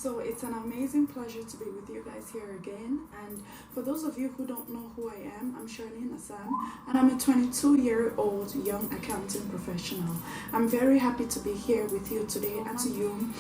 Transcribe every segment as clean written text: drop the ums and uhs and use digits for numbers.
So it's an amazing pleasure to be with you guys here again. And for those of you who don't know who I am, I'm Charlene Hassan, and I'm a 22-year-old young accounting professional. I'm very happy to be here with you today and to you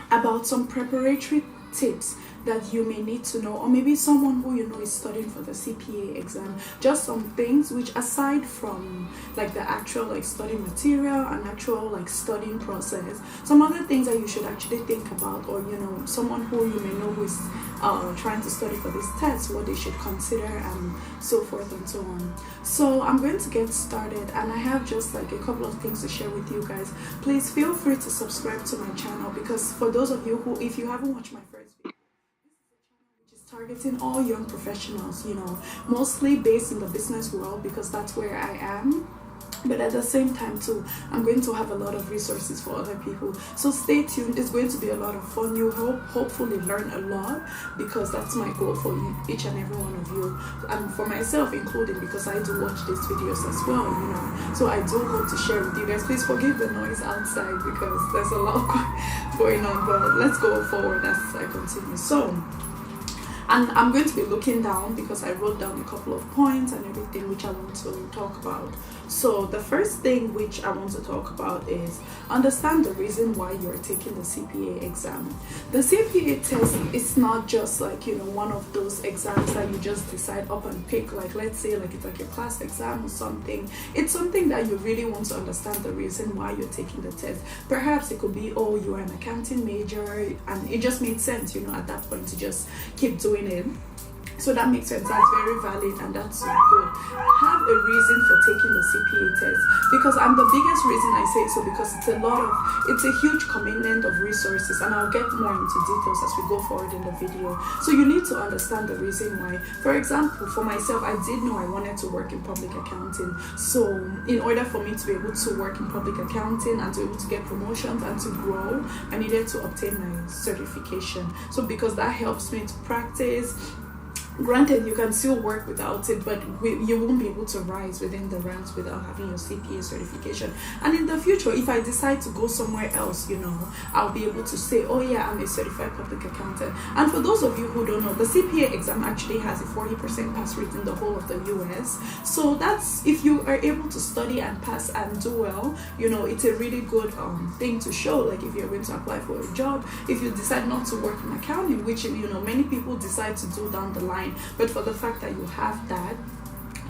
about some preparatory tips that you may need to know, or maybe someone who you know is studying for the CPA exam. Just some things which, aside from like the actual like studying material and actual like studying process, some other things that you should actually think about, or you know, someone who you may know who is trying to study for this test, what they should consider and so forth and so on. So I'm going to get started, and I have just like a couple of things to share with you guys. Please feel free to subscribe to my channel, because for those of you who, if you haven't watched my first video, targeting all young professionals, you know, mostly based in the business world, because that's where I am. But at the same time too, I'm going to have a lot of resources for other people. So stay tuned. It's going to be a lot of fun. You hopefully learn a lot, because that's my goal for you, each and every one of you, and for myself including, because I do watch these videos as well, you know. So I do hope to share with you guys. Please forgive the noise outside because there's a lot going on, but let's go forward as I continue. And I'm going to be looking down, because I wrote down a couple of points and everything which I want to talk about. So the first thing which I want to talk about is understand the reason why you're taking the CPA exam. The CPA test is not just like, you know, one of those exams that you just decide up and pick, like let's say like it's like a class exam or something. It's something that you really want to understand the reason why you're taking the test. Perhaps it could be, oh, you're an accounting major and it just made sense, you know, at that point to just keep doing it. So that makes sense. That's very valid, and that's good. Have a reason for taking the CPA test, because I'm the biggest reason I say so, because it's a huge commitment of resources, and I'll get more into details as we go forward in the video. So you need to understand the reason why. For example, for myself, I did know I wanted to work in public accounting. So in order for me to be able to work in public accounting and to be able to get promotions and to grow, I needed to obtain my certification. So because that helps me to practice. Granted, you can still work without it, but you won't be able to rise within the ranks without having your CPA certification. And in the future, if I decide to go somewhere else, you know, I'll be able to say, oh yeah, I'm a certified public accountant. And for those of you who don't know, the CPA exam actually has a 40% pass rate in the whole of the US. So that's, if you are able to study and pass and do well, you know, it's a really good thing to show. Like if you're going to apply for a job, if you decide not to work in accounting, which, you know, many people decide to do down the line, but for the fact that you have that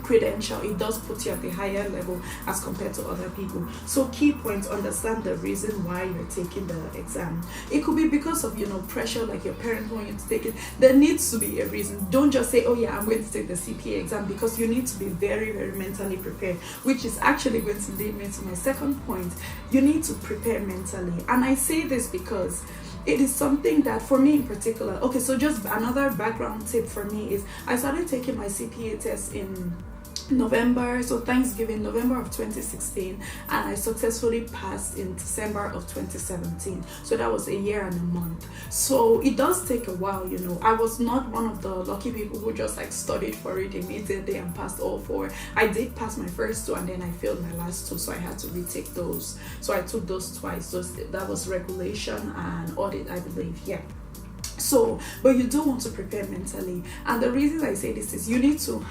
credential, it does put you at a higher level as compared to other people. So key points: understand the reason why you're taking the exam. It could be because of, you know, pressure, like your parents want you to take it. There needs to be a reason. Don't just say, oh yeah, I'm going to take the CPA exam, because you need to be very, very mentally prepared, which is actually going to lead me to my second point. You need to prepare mentally. And I say this because it is something that, for me in particular, okay, so just another background tip for me is I started taking my CPA test in November, so Thanksgiving, November of 2016, and I successfully passed in December of 2017. So that was a year and a month. So it does take a while, you know. I was not one of the lucky people who just like studied for it immediately and passed all four. I did pass my first two, and then I failed my last two, so I had to retake those. So I took those twice. That was regulation and audit, I believe. Yeah. So, but you do want to prepare mentally, and the reason I say this is you need to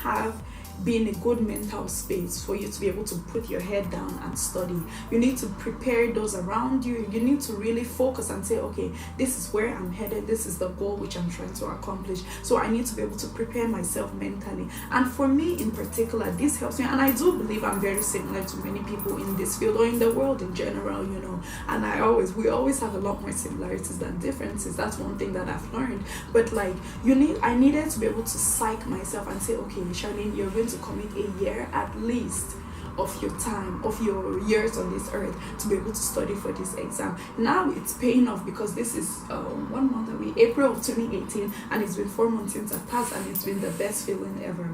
be in a good mental space for you to be able to put your head down and study. You need to prepare those around you. You need to really focus and say, okay, this is where I'm headed, this is the goal which I'm trying to accomplish. So I need to be able to prepare myself mentally. And for me in particular, this helps me, and I do believe I'm very similar to many people in this field or in the world in general, you know. And we always have a lot more similarities than differences. That's one thing that I've learned. But like, I needed to be able to psych myself and say, okay, Charlene, you're going to commit a year at least of your time, of your years on this earth, to be able to study for this exam. Now it's paying off, because this is 1 month away, April of 2018, and it's been 4 months since I passed, and it's been the best feeling ever.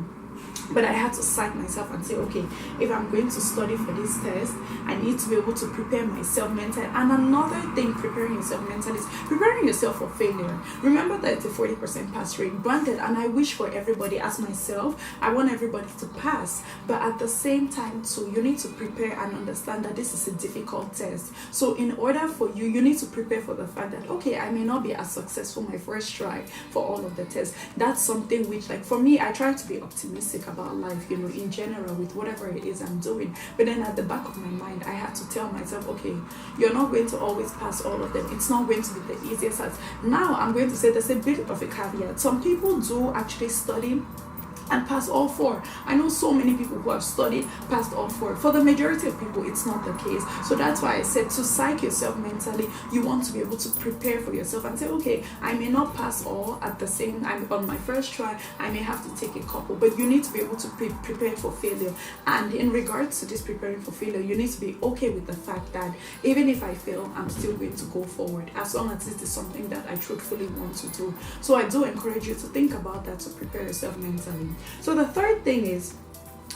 But I had to psych myself and say, okay, if I'm going to study for this test, I need to be able to prepare myself mentally. And another thing preparing yourself mentally is preparing yourself for failure. Remember that it's a 40% pass rate. Granted, and I wish for everybody, as myself, I want everybody to pass. But at the same time too, you need to prepare and understand that this is a difficult test. So in order for you, you need to prepare for the fact that, okay, I may not be as successful my first try for all of the tests. That's something which, like, for me, I try to be optimistic about life, you know, in general, with whatever it is I'm doing. But then at the back of my mind, I had to tell myself, okay, you're not going to always pass all of them. It's not going to be the easiest as now. I'm going to say there's a bit of a caveat. Some people do actually study and pass all 4. I know so many people who have studied, passed all 4. For the majority of people, it's not the case. So that's why I said to psych yourself mentally, you want to be able to prepare for yourself and say, okay, I may not pass all at the same time on my first try. I may have to take a couple, but you need to be able to prepare for failure. And in regards to this preparing for failure, you need to be okay with the fact that even if I fail, I'm still going to go forward, as long as it is something that I truthfully want to do. So I do encourage you to think about that, to prepare yourself mentally. So the third thing is,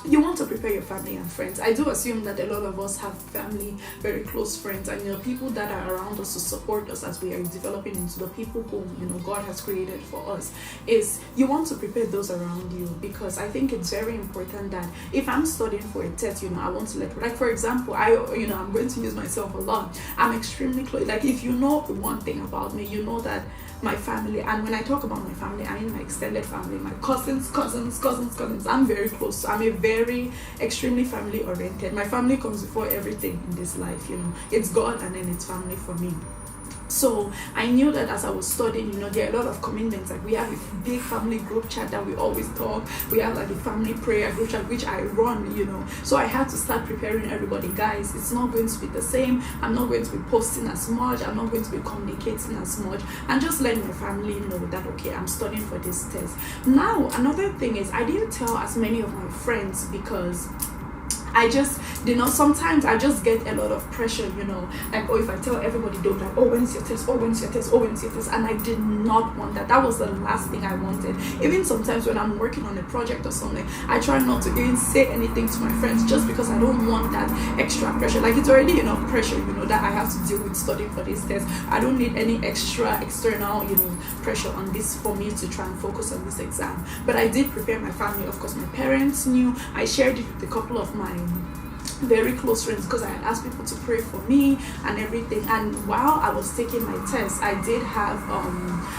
you want to prepare your family and friends. I do assume that a lot of us have family, very close friends, and you know, people that are around us to support us as we are developing into the people who, you know, God has created for us. Is you want to prepare those around you, because I think it's very important that if I'm studying for a test, you know, I want to like for example, I'm going to use myself a lot. I'm extremely close. Like, if you know one thing about me, you know that my family, and when I talk about my family, I mean my extended family, my cousins, I'm very close. I'm a very extremely family oriented. My family comes before everything in this life, you know. It's God and then it's family for me. So I knew that as I was studying, you know, there are a lot of commitments. Like, we have a big family group chat that we always talk. We have like a family prayer group chat which I run, you know. So I had to start preparing everybody. Guys, it's not going to be the same. I'm not going to be posting as much. I'm not going to be communicating as much. And just letting my family know that, okay, I'm studying for this test. Now, another thing is, I didn't tell as many of my friends because I just, you know, sometimes I just get a lot of pressure, you know, like, oh, if I tell everybody, they'll be like, oh, when's your test? Oh, when's your test? Oh, when's your test? And I did not want that. That was the last thing I wanted. Even sometimes when I'm working on a project or something, I try not to even say anything to my friends, just because I don't want that extra pressure. Like, it's already enough pressure, you know, that I have to deal with studying for this test. I don't need any extra external, you know, pressure on this for me to try and focus on this exam. But I did prepare my family. Of course, my parents knew. I shared it with a couple of my very close friends, because I had asked people to pray for me and everything. And while I was taking my test, I did have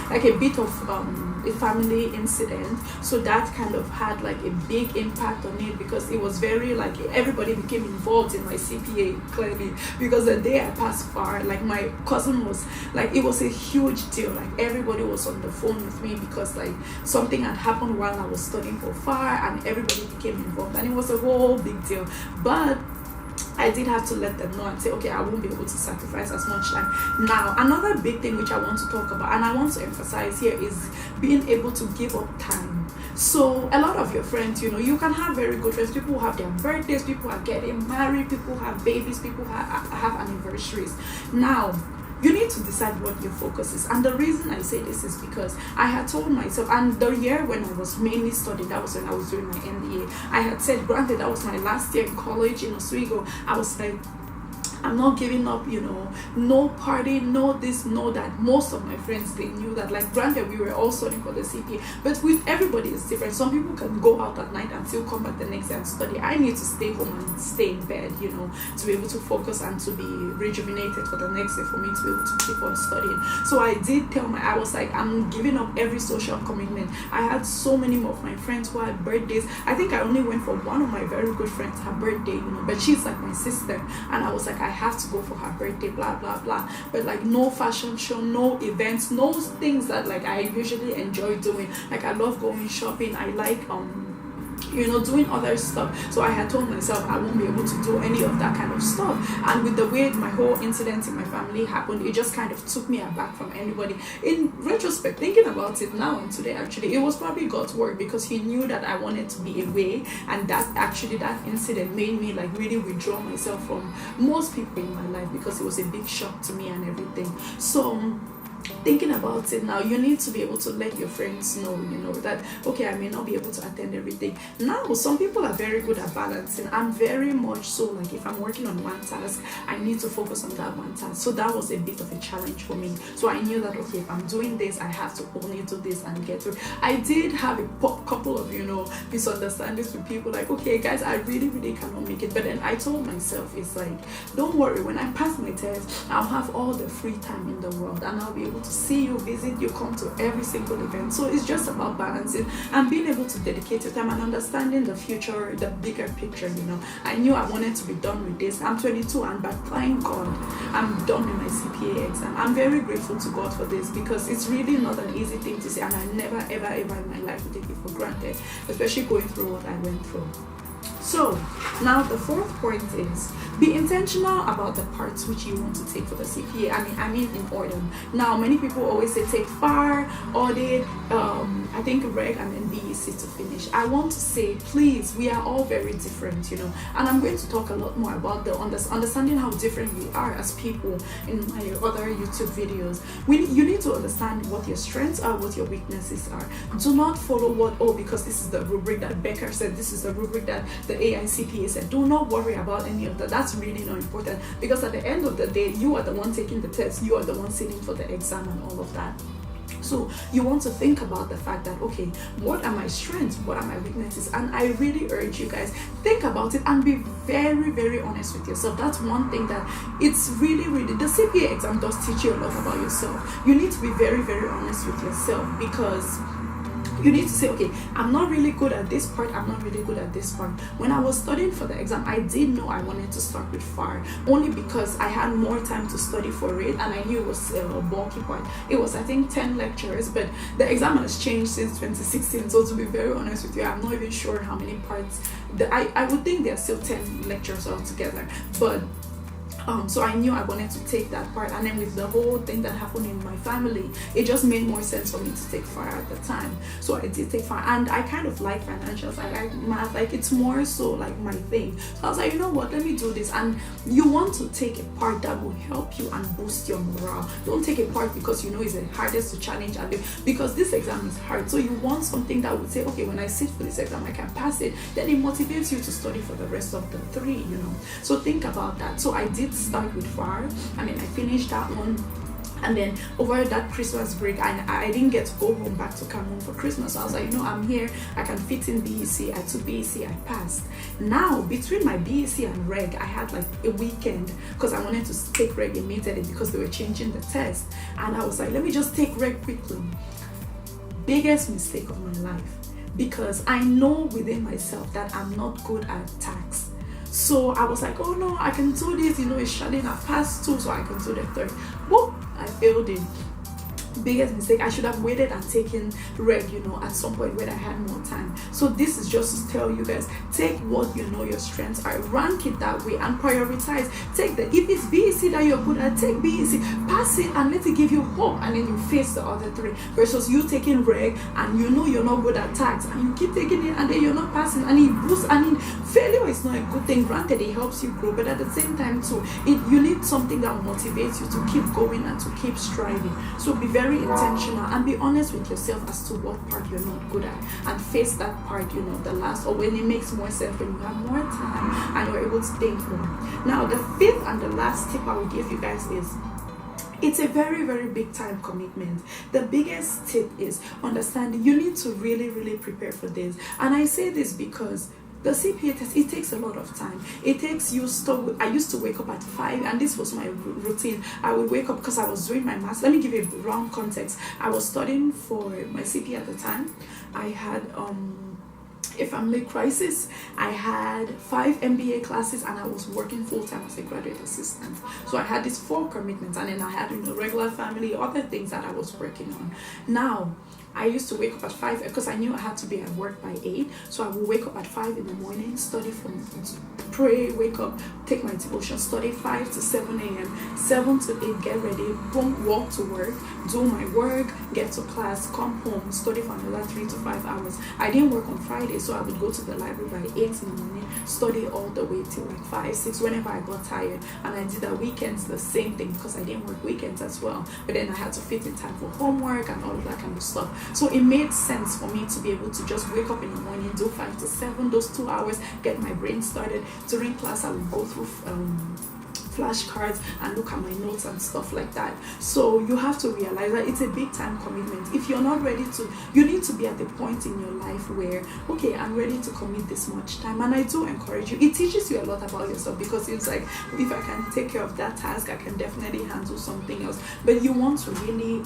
like a bit of a family incident, so that kind of had like a big impact on it, because it was very like everybody became involved in my CPA, clearly, because the day I passed far, like my cousin was like, it was a huge deal. Like, everybody was on the phone with me because like something had happened while I was studying for far, and everybody became involved, and it was a whole big deal. But I did have to let them know and say, okay, I won't be able to sacrifice as much time. Now, another big thing which I want to talk about, and I want to emphasize here, is being able to give up time. So a lot of your friends, you know, you can have very good friends. People who have their birthdays, people are getting married, people who have babies, people who have anniversaries. Now, you need to decide what your focus is. And the reason I say this is because I had told myself, and the year when I was mainly studying, that was when I was doing my MBA, I had said, granted, that was my last year in college in Oswego, I was like, I'm not giving up, you know, no party, no this, no that. Most of my friends, they knew that. Like, granted, we were all studying for the CPA, but with everybody it's different. Some people can go out at night and still come back the next day and study. I need to stay home and stay in bed, you know, to be able to focus and to be rejuvenated for the next day, for me to be able to keep on studying. So I did tell I was like, I'm giving up every social commitment. I had so many of my friends who had birthdays. I think I only went for one of my very good friends, her birthday, you know, but she's like my sister, and I was like, I have to go for her birthday, blah blah blah. But like, no fashion show, no events, no things that like I usually enjoy doing. Like, I love going shopping, I like you know, doing other stuff. So I had told myself I won't be able to do any of that kind of stuff. And with the way my whole incident in my family happened, it just kind of took me aback from anybody. In retrospect, thinking about it now and today, actually, it was probably God's work, because he knew that I wanted to be away, and that incident made me like really withdraw myself from most people in my life, because it was a big shock to me and everything. So thinking about it now, you need to be able to let your friends know, that okay, I may not be able to attend everything. Now some people are very good at balancing. I'm very much so, like, if I'm working on one task, I need to focus on that one task. So that was a bit of a challenge for me. So I knew that okay, if I'm doing this, I have to only do this and get through. I did have a couple of misunderstandings with people, like, okay guys, I really cannot make it. But then I told myself, it's like, don't worry, when I pass my test, I'll have all the free time in the world, and I'll be able to see you, visit you, come to every single event. So it's just about balancing and being able to dedicate your time and understanding the future, the bigger picture. I knew I wanted to be done with this. I'm 22, and by thank God, I'm done with my CPA exam. I'm very grateful to God for this, because it's really not an easy thing to say, and I never ever in my life would take it for granted, especially going through what I went through. So now the fourth point is, be intentional about the parts which you want to take for the CPA. I mean in order. Now many people always say take FAR, audit, I think reg, and then BEC to finish. I want to say, please, we are all very different, and I'm going to talk a lot more about the understanding how different we are as people in my other YouTube videos. You need to understand what your strengths are, what your weaknesses are. Do not follow because this is the rubric that Becker said, this is the rubric that the AICPA said. Do not worry about any of that. That's really not important, because at the end of the day, you are the one taking the test, you are the one sitting for the exam and all of that. So you want to think about the fact that, okay, what are my strengths, what are my weaknesses? And I really urge you guys, think about it and be very honest with yourself. That's one thing that it's really the CPA exam does teach you a lot about yourself. You need to be very honest with yourself, because you need to say, okay, I'm not really good at this part, I'm not really good at this part. When I was studying for the exam, I did know I wanted to start with FAR, only because I had more time to study for it, and I knew it was a bulky part. It was, I think, 10 lectures, but the exam has changed since 2016, so to be very honest with you, I'm not even sure how many parts. I would think there are still 10 lectures altogether, but so I knew I wanted to take that part, and then with the whole thing that happened in my family, it just made more sense for me to take FAR at the time. So I did take FAR, and I kind of like financials, I like math, like it's more so like my thing. So I was like, you know what, let me do this. And you want to take a part that will help you and boost your morale. Don't take a part because it's the hardest to challenge and do, because this exam is hard. So you want something that would say, okay, when I sit for this exam, I can pass it. Then it motivates you to study for the rest of the 3, So think about that. So I did start with FAR. I finished that one, and then over that Christmas break, I didn't get to go home back to Cameroon for Christmas. So I was like, I'm here, I can fit in BEC. I took BEC, I passed. Now between my BEC and reg, I had like a weekend, because I wanted to take reg immediately because they were changing the test, and I was like, let me just take reg quickly. Biggest mistake of my life, because I know within myself that I'm not good at tax. So I was like, oh no, I can do this, it's shading. I've passed 2, so I can do the 3rd. Whoop, I failed it. Biggest mistake. I should have waited and taken reg, at some point when I had more time. So this is just to tell you guys, take what your strengths are, rank it that way, and prioritize. Take if it's BEC that you're good at, take BEC, pass it, and let it give you hope, and then you face the other 3, versus you taking reg and you're not good at tax, and you keep taking it and then you're not passing, and it boosts. Failure is not a good thing. Granted, it helps you grow, but at the same time too, you need something that will motivate you to keep going and to keep striving. So be very intentional and be honest with yourself as to what part you're not good at, and face that part, the last, or when it makes more sense, when you have more time and you're able to think more. Now the 5th and the last tip I will give you guys is, it's a very big time commitment. The biggest tip is understanding you need to really prepare for this. And I say this because the CPA test, it takes a lot of time. It takes you I used to wake up at 5, and this was my routine. I would wake up because I was doing my maths. Let me give you a wrong context. I was studying for my CPA at the time. I had a family crisis. I had 5 MBA classes, and I was working full-time as a graduate assistant. So I had these 4 commitments, and then I had regular family, other things that I was working on. Now I used to wake up at 5 because I knew I had to be at work by 8. So I would wake up at 5 in the morning, study from, pray, wake up, take my devotion, study 5 to 7 a.m., 7 to 8, get ready, boom, walk to work, do my work, get to class, come home, study for another 3 to 5 hours. I didn't work on Friday, so I would go to the library by 8 in the morning, study all the way till like 5, 6, whenever I got tired. And I did that weekends, the same thing, because I didn't work weekends as well. But then I had to fit in time for homework and all of that kind of stuff. So it made sense for me to be able to just wake up in the morning, do 5 to 7, those 2 hours, get my brain started. During class, I would go through flashcards and look at my notes and stuff like that. So you have to realize that it's a big time commitment. If you're not ready to, you need to be at the point in your life where, okay, I'm ready to commit this much time. And I do encourage you. It teaches you a lot about yourself, because it's like, if I can take care of that task, I can definitely handle something else. But you want to really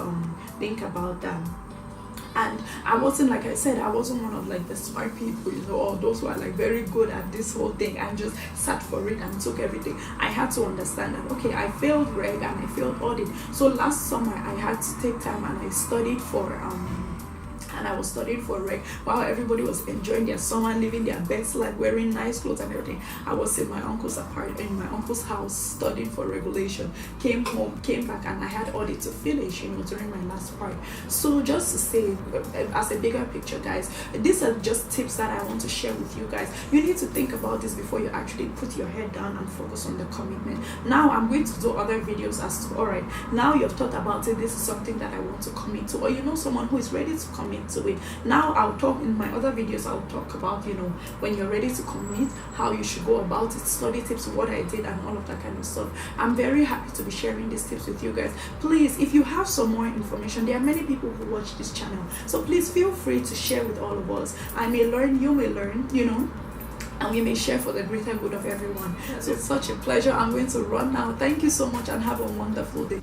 think about that. And I wasn't, like I said, I wasn't one of like the smart people, you know, or those who are like very good at this whole thing and just sat for it and took everything. I had to understand that, okay, I failed reg and I failed audit. So last summer I had to take time and I studied for I was studying for reg while everybody was enjoying their summer, living their best life, wearing nice clothes and everything. I was in my uncle's apartment, in my uncle's house, studying for regulation. Came home, came back, and I had audit to finish, you know, during my last part. So just to say, as a bigger picture, guys, these are just tips that I want to share with you guys. You need to think about this before you actually put your head down and focus on the commitment. Now I'm going to do other videos as to, all right, now you've thought about it, this is something that I want to commit to, or you know someone who is ready to commit to it. Now I'll talk in my other videos, I'll talk about, you know, when you're ready to commit, how you should go about it, study tips, what I did and all of that kind of stuff. I'm very happy to be sharing these tips with you guys. Please, if you have some more information, there are many people who watch this channel, so please feel free to share with all of us. I may learn, you may learn, you know, and we may share for the greater good of everyone. So it's such a pleasure. I'm going to run now. Thank you so much and have a wonderful day.